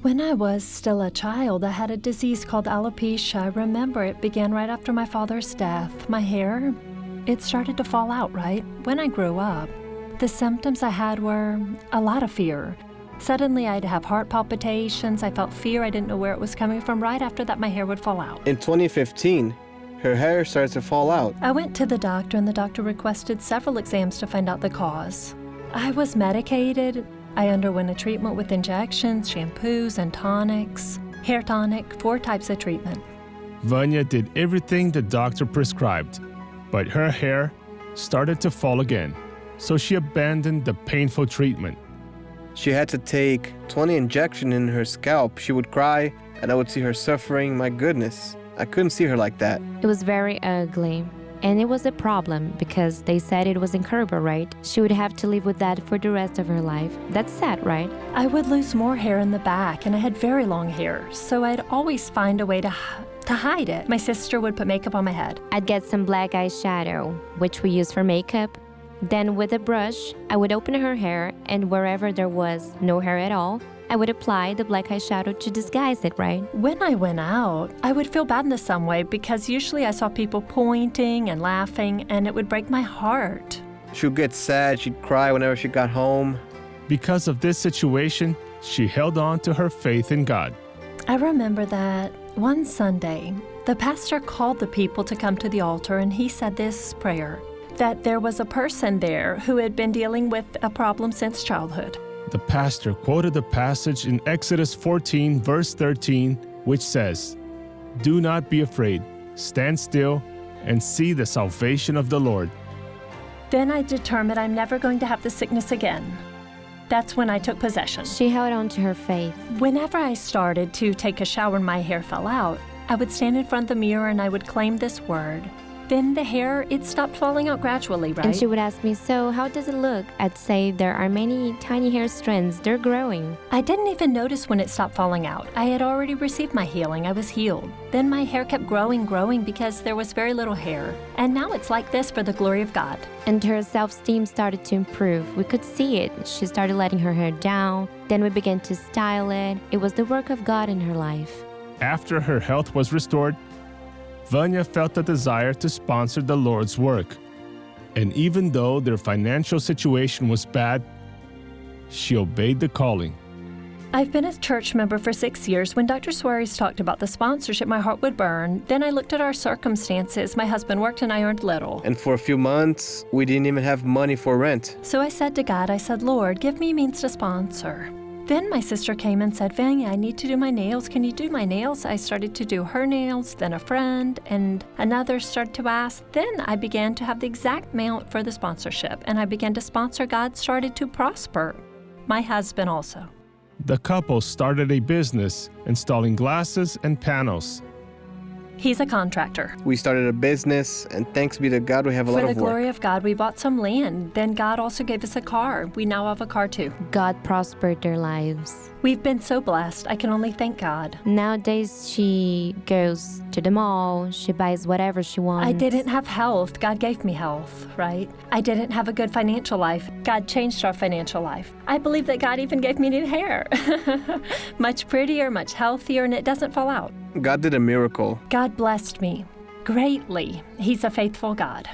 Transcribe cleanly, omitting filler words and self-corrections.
When I was still a child, I had a disease called alopecia. I remember it began right after my father's death. My hair, it started to fall out, right? When I grew up, the symptoms I had were a lot of fear. Suddenly, I'd have heart palpitations. I felt fear. I didn't know where it was coming from. Right after that, my hair would fall out. In 2015, her hair started to fall out. I went to the doctor, and the doctor requested several exams to find out the cause. I was medicated. I underwent a treatment with injections, shampoos, and tonics. Hair tonic, 4 types of treatment. Vanya did everything the doctor prescribed, but her hair started to fall again, so she abandoned the painful treatment. She had to take 20 injections in her scalp. She would cry, and I would see her suffering. My goodness, I couldn't see her like that. It was very ugly. And it was a problem because they said it was incurable, right? She would have to live with that for the rest of her life. That's sad, right? I would lose more hair in the back, and I had very long hair, so I'd always find a way to hide it. My sister would put makeup on my head. I'd get some black eyeshadow, which we use for makeup. Then with a brush, I would open her hair, and wherever there was no hair at all, I would apply the black eyeshadow to disguise it, right? When I went out, I would feel bad in some way because usually I saw people pointing and laughing, and it would break my heart. She would get sad. She'd cry whenever she got home. Because of this situation, she held on to her faith in God. I remember that one Sunday, the pastor called the people to come to the altar, and he said this prayer, that there was a person there who had been dealing with a problem since childhood. The pastor quoted the passage in Exodus 14, verse 13, which says, "Do not be afraid, stand still, and see the salvation of the Lord." Then I determined I'm never going to have the sickness again. That's when I took possession. She held on to her faith. Whenever I started to take a shower and my hair fell out, I would stand in front of the mirror and I would claim this word. Then the hair, it stopped falling out gradually, right? And she would ask me, so how does it look? I'd say there are many tiny hair strands. They're growing. I didn't even notice when it stopped falling out. I had already received my healing. I was healed. Then my hair kept growing because there was very little hair. And now it's like this for the glory of God. And her self-esteem started to improve. We could see it. She started letting her hair down. Then we began to style it. It was the work of God in her life. After her health was restored, Vanya felt a desire to sponsor the Lord's work. And even though their financial situation was bad, she obeyed the calling. I've been a church member for 6 years. When Dr. Soares talked about the sponsorship, my heart would burn. Then I looked at our circumstances. My husband worked and I earned little. And for a few months, we didn't even have money for rent. So I said to God, I said, Lord, give me means to sponsor. Then my sister came and said, Vanya, I need to do my nails. Can you do my nails? I started to do her nails, then a friend, and another started to ask. Then I began to have the exact amount for the sponsorship, and I began to sponsor. God started to prosper. My husband also. The couple started a business installing glasses and panels. He's a contractor. We started a business, and thanks be to God, we have a lot of work. For the glory of God, we bought some land. Then God also gave us a car. We now have a car too. God prospered their lives. We've been so blessed. I can only thank God. Nowadays, she goes to the mall. She buys whatever she wants. I didn't have health. God gave me health, right? I didn't have a good financial life. God changed our financial life. I believe that God even gave me new hair. Much prettier, much healthier, and it doesn't fall out. God did a miracle. God blessed me greatly. He's a faithful God.